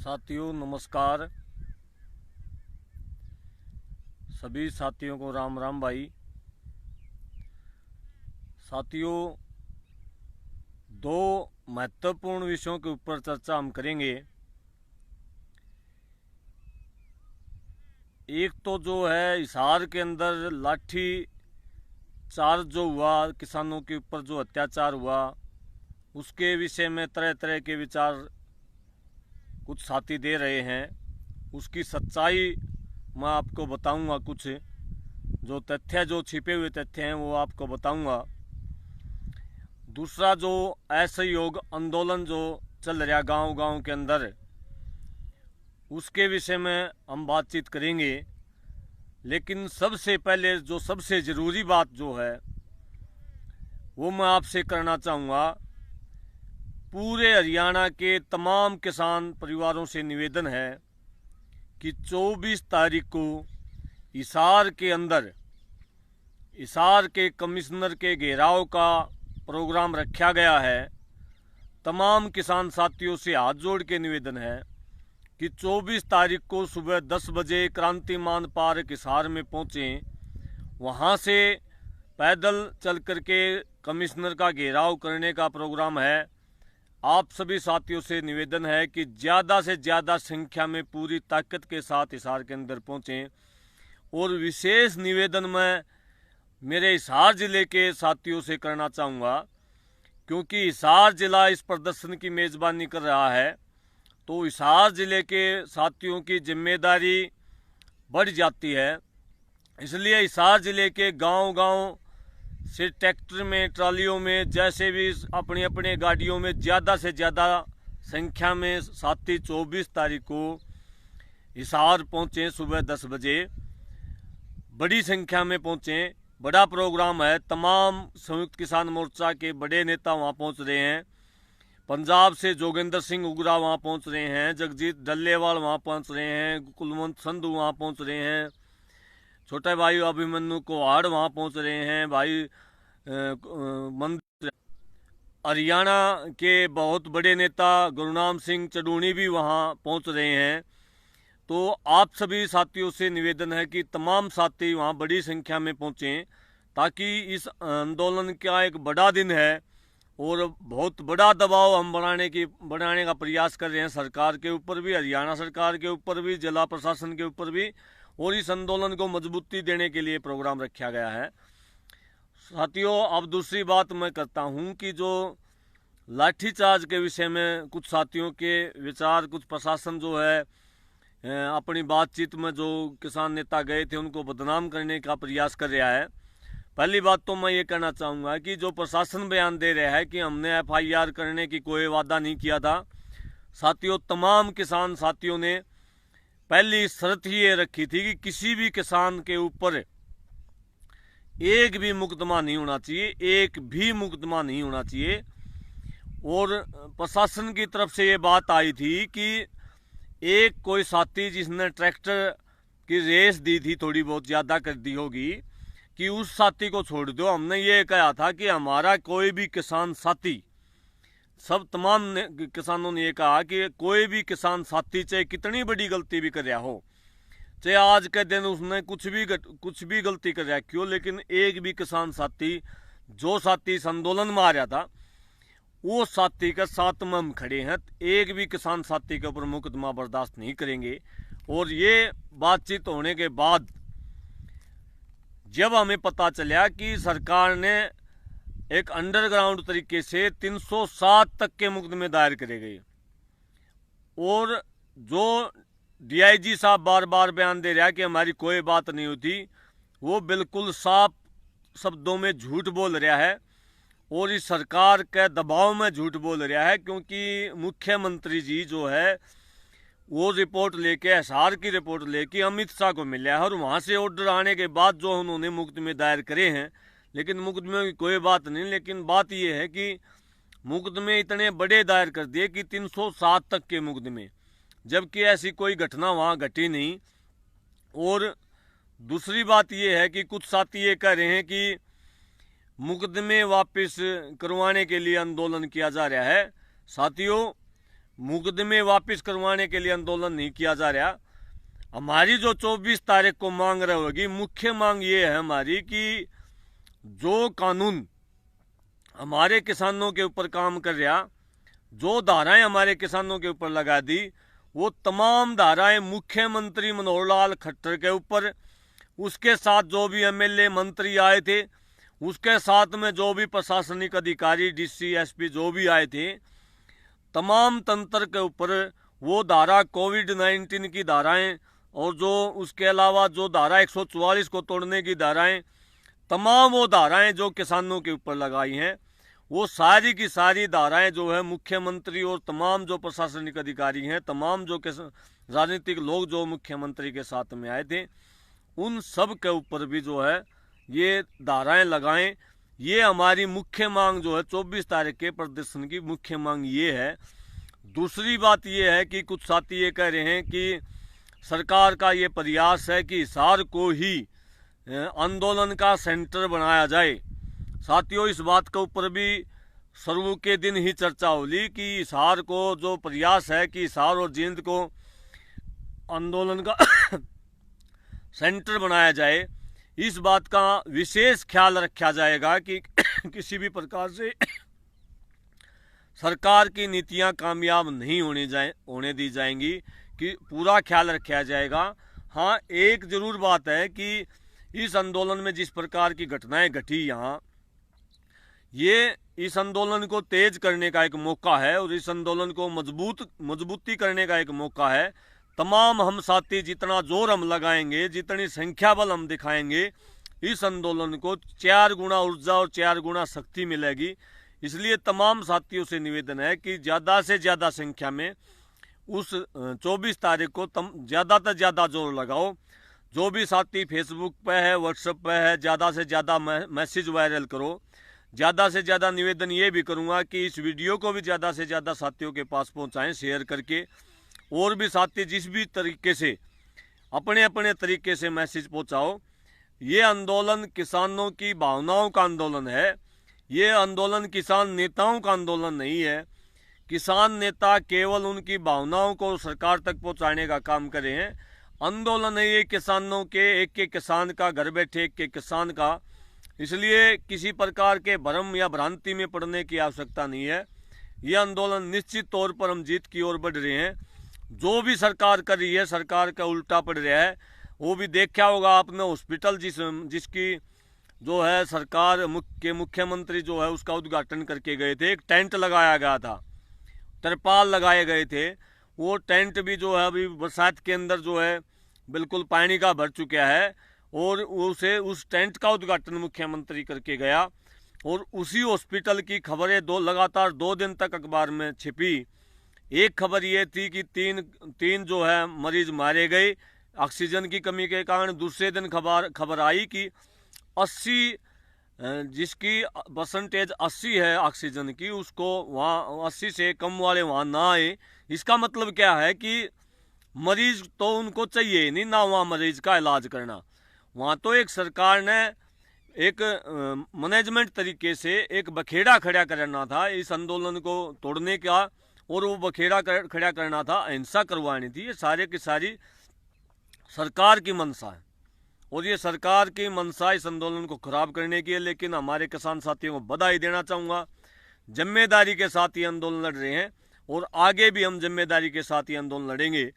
साथियों नमस्कार। सभी साथियों को राम राम भाई। साथियों, दो महत्वपूर्ण विषयों के ऊपर चर्चा हम करेंगे। एक तो जो है हिसार के अंदर लाठी चार्ज जो हुआ, किसानों के ऊपर जो अत्याचार हुआ, उसके विषय में तरह तरह के विचार कुछ साथी दे रहे हैं। उसकी सच्चाई मैं आपको बताऊंगा। कुछ जो तथ्य, जो छिपे हुए तथ्य हैं वो आपको बताऊंगा। दूसरा, जो असहयोग आंदोलन जो चल रहा गांव गांव के अंदर, उसके विषय में हम बातचीत करेंगे। लेकिन सबसे पहले जो सबसे ज़रूरी बात जो है वो मैं आपसे करना चाहूँगा। पूरे हरियाणा के तमाम किसान परिवारों से निवेदन है कि 24 तारीख को हिसार के अंदर हिसार के कमिश्नर के घेराव का प्रोग्राम रखा गया है। तमाम किसान साथियों से हाथ जोड़ के निवेदन है कि 24 तारीख को सुबह 10 बजे क्रांतिमान पार्क हिसार में पहुँचें। वहाँ से पैदल चल करके कमिश्नर का घेराव करने का प्रोग्राम है। आप सभी साथियों से निवेदन है कि ज़्यादा से ज़्यादा संख्या में पूरी ताकत के साथ हिसार के अंदर पहुँचें। और विशेष निवेदन मैं मेरे हिसार ज़िले के साथियों से करना चाहूँगा, क्योंकि हिसार ज़िला इस प्रदर्शन की मेज़बानी कर रहा है, तो हिसार ज़िले के साथियों की जिम्मेदारी बढ़ जाती है। इसलिए हिसार ज़िले के गांव-गांव से ट्रैक्टर में, ट्रालियों में, जैसे भी अपनी अपने गाड़ियों में ज़्यादा से ज़्यादा संख्या में साथी 24 तारीख को हिसार पहुँचें। सुबह 10 बजे बड़ी संख्या में पहुँचें। बड़ा प्रोग्राम है। तमाम संयुक्त किसान मोर्चा के बड़े नेता वहाँ पहुँच रहे हैं। पंजाब से जोगेंद्र सिंह उगरा वहाँ पहुँच रहे हैं। जगजीत डल्लेवाल वहाँ पहुँच रहे हैं। कुलवंत संधू वहाँ पहुँच रहे हैं। छोटे भाई अभिमन्यु कोहाड़ वहाँ पहुँच रहे हैं। भाई मंदिर हरियाणा के बहुत बड़े नेता गुरनाम सिंह चडूणी भी वहाँ पहुँच रहे हैं। तो आप सभी साथियों से निवेदन है कि तमाम साथी वहाँ बड़ी संख्या में पहुँचें, ताकि इस आंदोलन का एक बड़ा दिन है और बहुत बड़ा दबाव हम बनाने का प्रयास कर रहे हैं सरकार के ऊपर भी, हरियाणा सरकार के ऊपर भी, जिला प्रशासन के ऊपर भी, और इस आंदोलन को मजबूती देने के लिए प्रोग्राम रखा गया है। साथियों, अब दूसरी बात मैं करता हूं कि जो लाठीचार्ज के विषय में कुछ साथियों के विचार, कुछ प्रशासन जो है अपनी बातचीत में जो किसान नेता गए थे उनको बदनाम करने का प्रयास कर रहा है। पहली बात तो मैं ये कहना चाहूँगा कि जो प्रशासन बयान दे रहा है कि हमने FIR करने की कोई वादा नहीं किया था। साथियों, तमाम किसान साथियों ने पहली शर्त ही ये रखी थी कि किसी भी किसान के ऊपर एक भी मुकदमा नहीं होना चाहिए, एक भी मुकदमा नहीं होना चाहिए। और प्रशासन की तरफ से ये बात आई थी कि एक कोई साथी जिसने ट्रैक्टर की रेस दी थी, थोड़ी बहुत ज़्यादा कर दी होगी, कि उस साथी को छोड़ दो। हमने ये कहा था कि हमारा कोई भी किसान साथी, तमाम किसानों ने ये कहा कि कोई भी किसान साथी चाहे कितनी बड़ी गलती भी कर रहा हो, चाहे आज के दिन उसने कुछ भी गलती कर रहा क्यों, लेकिन एक भी किसान साथी, जो साथी इस आंदोलन में आ रहा था, वो साथी के साथ में हम खड़े हैं। एक भी किसान साथी के ऊपर मुकदमा बर्दाश्त नहीं करेंगे। और ये बातचीत होने के बाद जब हमें पता चला कि सरकार ने एक अंडरग्राउंड तरीके से 307 तक के मुकदमे दायर करे गए, और जो DIG साहब बार बार बयान दे रहा है कि हमारी कोई बात नहीं होती, वो बिल्कुल साफ शब्दों में झूठ बोल रहा है और इस सरकार के दबाव में झूठ बोल रहा है। क्योंकि मुख्यमंत्री जी जो है वो रिपोर्ट लेके, हिसार की रिपोर्ट लेके अमित शाह को मिला है, और वहाँ से ऑर्डर आने के बाद जो उन्होंने मुकदमे दायर करे हैं, लेकिन मुकदमे की कोई बात नहीं। लेकिन बात ये है कि मुकदमे इतने बड़े दायर कर दिए कि 307 तक के मुकदमे, जबकि ऐसी कोई घटना वहाँ घटी नहीं। और दूसरी बात ये है कि कुछ साथी ये कह रहे हैं कि मुकदमे वापस करवाने के लिए आंदोलन किया जा रहा है। साथियों, मुकदमे वापस करवाने के लिए आंदोलन नहीं किया जा रहा। हमारी जो 24 तारीख को मांग रही होगी, मुख्य मांग ये है हमारी कि जो कानून हमारे किसानों के ऊपर काम कर रहा, जो धाराएं हमारे किसानों के ऊपर लगा दी, वो तमाम धाराएं मुख्यमंत्री मनोहर लाल खट्टर के ऊपर, उसके साथ जो भी एमएलए मंत्री आए थे, उसके साथ में जो भी प्रशासनिक अधिकारी डीसी एसपी जो भी आए थे, तमाम तंत्र के ऊपर वो धारा कोविड-19 की धाराएं और जो उसके अलावा जो धारा 144 को तोड़ने की धाराएं, तमाम वो धाराएं जो किसानों के ऊपर लगाई हैं, वो सारी की सारी धाराएं जो है मुख्यमंत्री और तमाम जो प्रशासनिक अधिकारी हैं, तमाम जो राजनीतिक लोग जो मुख्यमंत्री के साथ में आए थे, उन सब के ऊपर भी जो है ये धाराएं लगाएं। ये हमारी मुख्य मांग जो है 24 तारीख के प्रदर्शन की मुख्य मांग ये है। दूसरी बात ये है कि कुछ साथी ये कह रहे हैं कि सरकार का ये प्रयास है कि हिसार को ही आंदोलन का सेंटर बनाया जाए। साथियों, इस बात के ऊपर भी शुरू के दिन ही चर्चा होली कि हिसार को जो प्रयास है कि हिसार और जींद को आंदोलन का सेंटर बनाया जाए, इस बात का विशेष ख्याल रखा जाएगा कि किसी भी प्रकार से सरकार की नीतियां कामयाब नहीं होने दी जाएंगी, कि पूरा ख्याल रखा जाएगा। हाँ, एक जरूर बात है कि इस आंदोलन में जिस प्रकार की घटनाएं घटी यहाँ, ये इस आंदोलन को तेज करने का एक मौका है और इस आंदोलन को मजबूती करने का एक मौका है। तमाम हम साथी जितना जोर हम लगाएंगे, जितनी संख्या बल हम दिखाएंगे, इस आंदोलन को 4 गुना ऊर्जा और 4 गुना शक्ति मिलेगी। इसलिए तमाम साथियों से निवेदन है कि ज़्यादा से ज़्यादा संख्या में उस 24 तारीख को ज़्यादा से ज़्यादा जोर लगाओ। जो भी साथी फेसबुक पे है, व्हाट्सएप पे है, ज़्यादा से ज़्यादा मैसेज वायरल करो। ज़्यादा से ज़्यादा निवेदन ये भी करूँगा कि इस वीडियो को भी ज़्यादा से ज़्यादा साथियों के पास पहुँचाएँ शेयर करके। और भी साथी जिस भी तरीके से अपने अपने तरीके से मैसेज पहुँचाओ। ये आंदोलन किसानों की भावनाओं का आंदोलन है। ये आंदोलन किसान नेताओं का आंदोलन नहीं है। किसान नेता केवल उनकी भावनाओं को सरकार तक पहुंचाने का काम कर रहे हैं। आंदोलन है ये किसानों के, एक एक किसान का, घर बैठे एक एक किसान का। इसलिए किसी प्रकार के भ्रम या भ्रांति में पड़ने की आवश्यकता नहीं है। ये आंदोलन निश्चित तौर पर हम जीत की ओर बढ़ रहे हैं। जो भी सरकार कर रही है, सरकार का उल्टा पड़ रहा है। वो भी देखा होगा आपने, हॉस्पिटल जिसकी जो है सरकार मुख्यमंत्री जो है उसका उद्घाटन करके गए थे, एक टेंट लगाया गया था, तिरपाल लगाए गए थे। वो टेंट भी जो है अभी बरसात के अंदर जो है बिल्कुल पानी का भर चुका है और उस टेंट का उद्घाटन मुख्यमंत्री करके गया। और उसी हॉस्पिटल की खबरें लगातार 2 दिन तक अखबार में छिपी। एक खबर ये थी कि तीन जो है मरीज मारे गए ऑक्सीजन की कमी के कारण। दूसरे दिन खबर आई कि 80 जिसकी परसेंटेज 80 है ऑक्सीजन की, उसको वहाँ 80 से कम वाले वहाँ ना आए। इसका मतलब क्या है कि मरीज तो उनको चाहिए नहीं ना, वहाँ मरीज का इलाज करना। वहाँ तो एक सरकार ने एक मैनेजमेंट तरीके से एक बखेड़ा खड़ा करना था इस आंदोलन को तोड़ने का, और वो बखेड़ा खड़ा करना था, अहिंसा करवानी थी। ये सारे की सारी सरकार की मंशा है और ये सरकार की मंशा इस आंदोलन को खराब करने की है। लेकिन हमारे किसान साथियों को बधाई देना चाहूँगा, जिम्मेदारी के साथ ये आंदोलन लड़ रहे हैं और आगे भी हम जिम्मेदारी के साथ ये आंदोलन लड़ेंगे।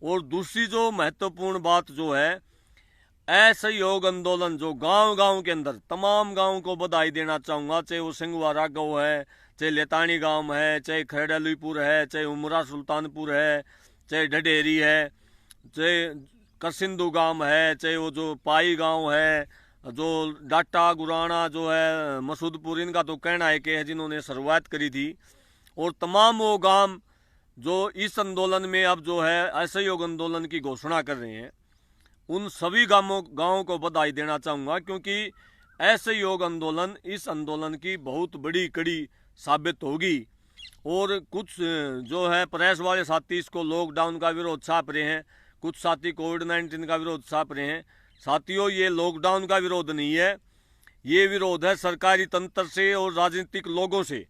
और दूसरी जो महत्वपूर्ण बात जो है, असहयोग आंदोलन जो गांव के अंदर तमाम गाँव को बधाई देना चाहूँगा, चाहे वो सिंगवारा गाँव है, चाहे लेतानी गांव है, चाहे खरड़ालीपुर है, चाहे उमरा सुल्तानपुर है, चाहे ढडेरी है, चाहे करसिंधु गांव है, चाहे वो जो पाई गांव है, जो डाटा गुराना जो है, मसूदपुर, इनका तो कहना है कि जिन्होंने शुरुआत करी थी। और तमाम वो गांव जो इस आंदोलन में अब जो है असहयोग आंदोलन की घोषणा कर रहे हैं, उन सभी गाँवों को बधाई देना चाहूँगा, क्योंकि असहयोग आंदोलन इस आंदोलन की बहुत बड़ी कड़ी साबित होगी। और कुछ जो है प्रेस वाले साथी इसको लॉकडाउन का विरोध छाप रहे हैं, कुछ साथी कोविड-19 का विरोध छाप रहे हैं। साथियों, ये लॉकडाउन का विरोध नहीं है, ये विरोध है सरकारी तंत्र से और राजनीतिक लोगों से।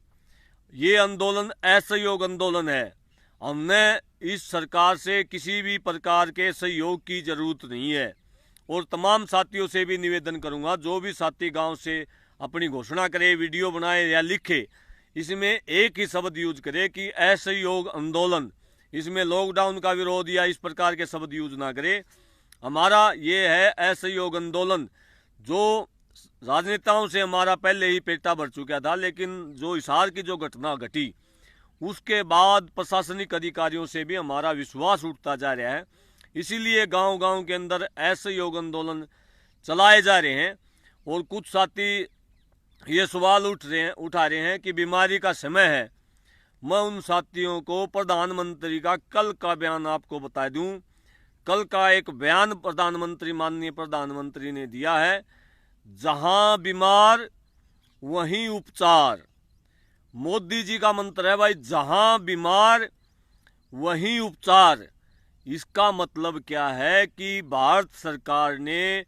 ये आंदोलन असहयोग आंदोलन है। हमने इस सरकार से किसी भी प्रकार के सहयोग की जरूरत नहीं है। और तमाम साथियों से भी निवेदन करूंगा, जो भी साथी गांव से अपनी घोषणा करे, वीडियो बनाए या लिखे, इसमें एक ही शब्द यूज करे कि असहयोग आंदोलन। इसमें लॉकडाउन का विरोध या इस प्रकार के शब्द यूज ना करे। हमारा ये है असहयोग आंदोलन। जो राजनेताओं से हमारा पहले ही पेटा भर चुका था, लेकिन जो हिसार की जो घटना घटी उसके बाद प्रशासनिक अधिकारियों से भी हमारा विश्वास उठता जा रहा है। इसीलिए गांव-गांव के अंदर असहयोग आंदोलन चलाए जा रहे हैं। और कुछ साथी ये सवाल उठा रहे हैं कि बीमारी का समय है। मैं उन साथियों को प्रधानमंत्री का कल का बयान आपको बता दूं। कल का एक बयान प्रधानमंत्री, माननीय प्रधानमंत्री ने दिया है, जहां बीमार वहीं उपचार। मोदी जी का मंत्र है भाई, जहां बीमार वहीं उपचार। इसका मतलब क्या है कि भारत सरकार ने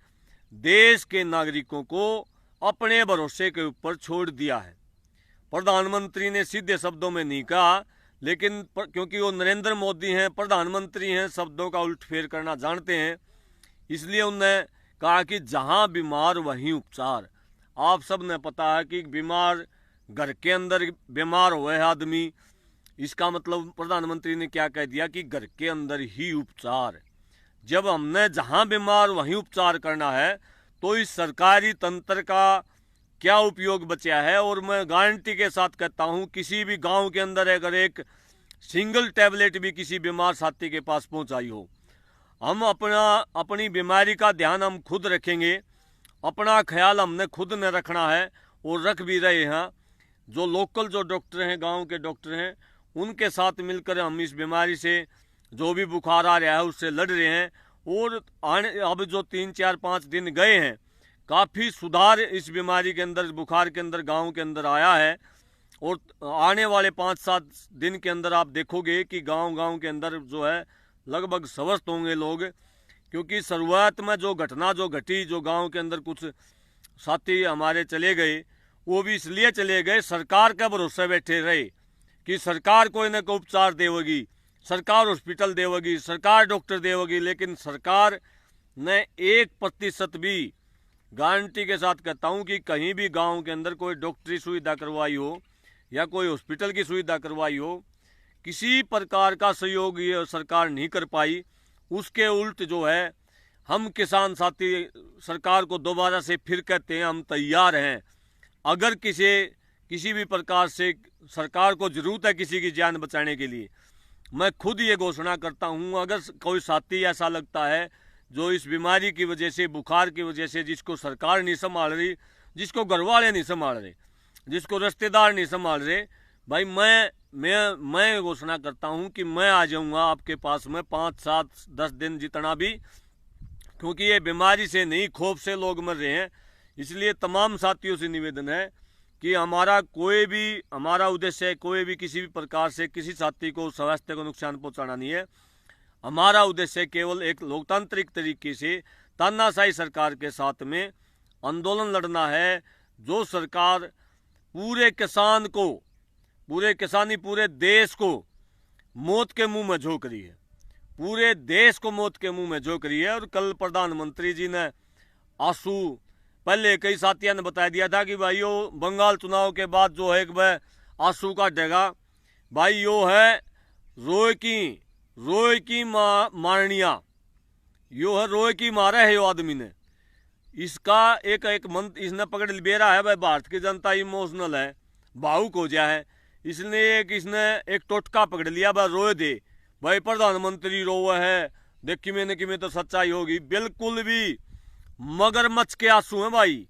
देश के नागरिकों को अपने भरोसे के ऊपर छोड़ दिया है। प्रधानमंत्री ने सीधे शब्दों में नहीं कहा, लेकिन क्योंकि वो नरेंद्र मोदी हैं, प्रधानमंत्री हैं, शब्दों का उल्टफेर करना जानते हैं, इसलिए उन्होंने कहा कि जहां बीमार वहीं उपचार। आप सब ने पता है कि बीमार घर के अंदर बीमार हुए है आदमी, इसका मतलब प्रधानमंत्री ने क्या कह दिया कि घर के अंदर ही उपचार। जब हमने जहां बीमार वहीं उपचार करना है तो इस सरकारी तंत्र का क्या उपयोग बचा है। और मैं गारंटी के साथ कहता हूं, किसी भी गांव के अंदर अगर एक सिंगल टैबलेट भी किसी बीमार साथी के पास पहुंचाई हो, हम अपनी बीमारी का ध्यान हम खुद रखेंगे। अपना ख्याल हमने खुद ने रखना है और रख भी रहे हैं। जो लोकल जो डॉक्टर हैं, गांव के डॉक्टर हैं, उनके साथ मिलकर हम इस बीमारी से, जो भी बुखार आ रहा है उससे लड़ रहे हैं। और अब जो 3-4-5 दिन गए हैं, काफ़ी सुधार इस बीमारी के अंदर, बुखार के अंदर, गांव के अंदर आया है। और आने वाले 5-7 दिन के अंदर आप देखोगे कि गांव के अंदर जो है लगभग स्वस्थ होंगे लोग। क्योंकि शुरुआत में जो घटना जो घटी, जो गांव के अंदर कुछ साथी हमारे चले गए, वो भी इसलिए चले गए, सरकार के भरोसे बैठे रहे कि सरकार कोई ना कोई उपचार देगी, सरकार हॉस्पिटल देगी, सरकार डॉक्टर देगी। लेकिन सरकार ने 1% भी, गारंटी के साथ कहता हूं कि कहीं भी गांव के अंदर कोई डॉक्टरी सुविधा करवाई हो या कोई हॉस्पिटल की सुविधा करवाई हो, किसी प्रकार का सहयोग ये सरकार नहीं कर पाई। उसके उल्ट जो है, हम किसान साथी सरकार को दोबारा से फिर कहते हैं, हम तैयार हैं। अगर किसी भी प्रकार से सरकार को जरूरत है किसी की जान बचाने के लिए, मैं खुद ये घोषणा करता हूं, अगर कोई साथी ऐसा लगता है जो इस बीमारी की वजह से, बुखार की वजह से, जिसको सरकार नहीं संभाल रही, जिसको घर वाले नहीं संभाल रहे, जिसको रिश्तेदार नहीं संभाल रहे, भाई मैं घोषणा करता हूं कि मैं आ जाऊंगा आपके पास में 5-7-10 दिन जितना भी। क्योंकि ये बीमारी से नहीं, खौफ से लोग मर रहे हैं। इसलिए तमाम साथियों से निवेदन है कि हमारा उद्देश्य कोई भी किसी भी प्रकार से किसी साथी को स्वास्थ्य को नुकसान पहुंचाना नहीं है। हमारा उद्देश्य केवल एक लोकतांत्रिक तरीके से तानाशाही सरकार के साथ में आंदोलन लड़ना है। जो सरकार पूरे देश को मौत के मुंह में झोंक रही है, पूरे देश को मौत के मुंह में झोंक रही है। और कल प्रधानमंत्री जी ने आंसू, पहले कई साथियों ने बता दिया था कि भाई यो बंगाल चुनाव के बाद जो है वह आंसू काटेगा। भाई यो है रोए की मारनिया, यो है रोए की मारा है यो आदमी ने। इसका एक मंत्र इसने पकड़ बेरा है, भाई भारत की जनता इमोशनल है, भावुक हो जाए है, इसलिए इसने एक टोटका पकड़ लिया, भाई रोए दे, भाई प्रधानमंत्री रोवे है, देखी मैंने कि तो सच्चाई होगी। बिल्कुल भी मगरमच्छ के आंसू हैं भाई,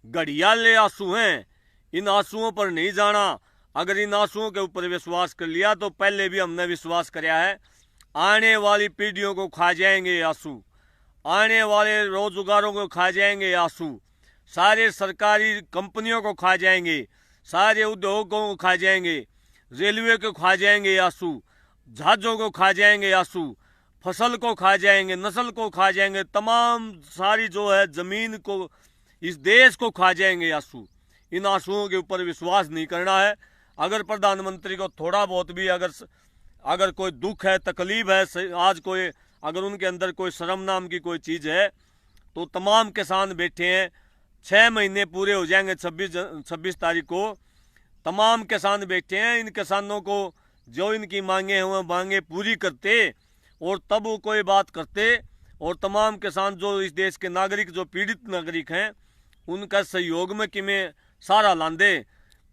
घड़ियाले आंसू हैं। इन आंसुओं पर नहीं जाना। अगर इन आंसुओं के ऊपर विश्वास कर लिया तो पहले भी हमने विश्वास किया है, आने वाली पीढ़ियों को खा जाएंगे आंसू, आने वाले रोजगारों को खा जाएंगे आंसू, सारे सरकारी कंपनियों को खा जाएंगे, सारे उद्योगों को खा जाएंगे, रेलवे को खा जाएंगे आंसू, जहाजों को खा जाएंगे आंसू, फसल को खा जाएंगे, नस्ल को खा जाएंगे, तमाम सारी जो है जमीन को, इस देश को खा जाएंगे आंसू। इन आंसुओं के ऊपर विश्वास नहीं करना है। अगर प्रधानमंत्री को थोड़ा बहुत भी अगर अगर कोई दुख है, तकलीफ है, आज कोई अगर उनके अंदर कोई शर्म नाम की कोई चीज़ है, तो तमाम किसान बैठे हैं। 6 महीने पूरे हो जाएंगे 26 तारीख को। तमाम किसान बैठे हैं। इन किसानों को जो इनकी मांगे हैं वह मांगे पूरी करते और तब वो कोई बात करते। और तमाम किसान जो इस देश के नागरिक, जो पीड़ित नागरिक हैं, उनका सहयोग में कि में सारा लांदे,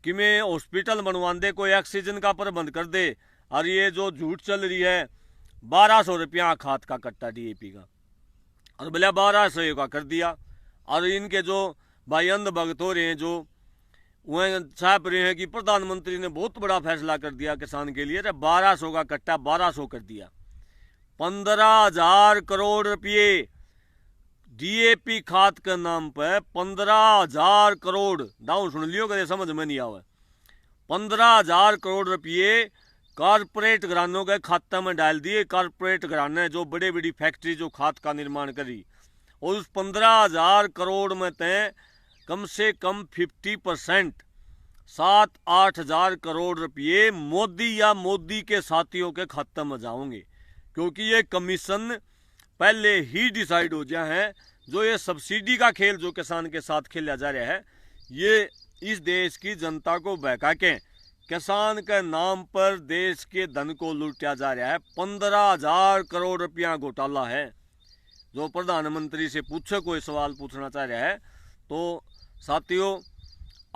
कि में हॉस्पिटल बनवांदे, कोई ऑक्सीजन का प्रबंध कर दे। और ये जो झूठ चल रही है 1200 रुपया खाद का कट्टा DAP का, और भले 1200 का कर दिया। और इनके जो भाई अंध भगत हो रहे हैं, जो वह छाप रहे हैं कि प्रधानमंत्री ने बहुत बड़ा फैसला कर दिया किसान के लिए। अरे 1200 का कट्टा 1200 कर दिया। 15,000 करोड़ रुपये DAP खाद के नाम पे, 15,000 करोड़। दाऊ सुन लियो, कदे समझ में नहीं आवे। 15,000 करोड़ रुपये कारपोरेट घरानों के खाते में डाल दिए। कारपोरेट घराने जो बड़े बड़ी फैक्ट्री जो खाद का निर्माण करी, और उस 15,000 करोड़ में तय कम से कम 50% 7-8 हज़ार करोड़ रुपये मोदी या मोदी के साथियों के खाते में जाओगे। क्योंकि ये कमीशन पहले ही डिसाइड हो गया है। जो ये सब्सिडी का खेल जो किसान के साथ खेला जा रहा है, ये इस देश की जनता को बहका के किसान के नाम पर देश के धन को लूटा जा रहा है। 15,000 करोड़ रुपया घोटाला है। जो प्रधानमंत्री से पूछे कोई सवाल पूछना चाह रहा है, तो साथियों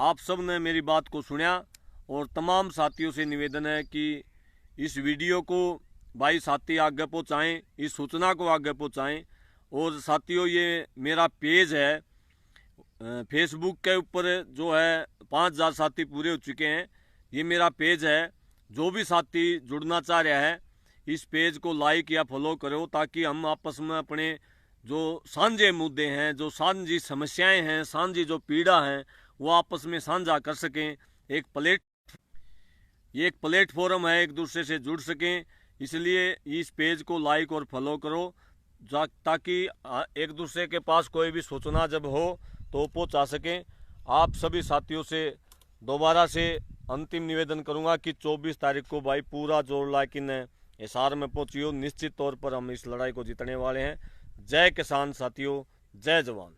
आप सब ने मेरी बात को सुना, और तमाम साथियों से निवेदन है कि इस वीडियो को भाई साथी आगे पहुँचाएँ, इस सूचना को आगे पहुँचाएँ। और साथियों ये मेरा पेज है फेसबुक के ऊपर, जो है 5,000 साथी पूरे हो चुके हैं। ये मेरा पेज है। जो भी साथी जुड़ना चाह रहा है, इस पेज को लाइक या फॉलो करो, ताकि हम आपस में अपने जो साझे मुद्दे हैं, जो साझी समस्याएं हैं, साझी जो पीड़ा है, वो आपस में साझा कर सकें। ये एक प्लेटफॉर्म है, एक दूसरे से जुड़ सकें। इसलिए इस पेज को लाइक और फॉलो करो, ताकि एक दूसरे के पास कोई भी सूचना जब हो तो पहुंचा सकें। आप सभी साथियों से दोबारा से अंतिम निवेदन करूंगा कि 24 तारीख को भाई पूरा जोर ला कि हिसार में पहुंचियो। निश्चित तौर पर हम इस लड़ाई को जीतने वाले हैं। जय किसान साथियों, जय जवान।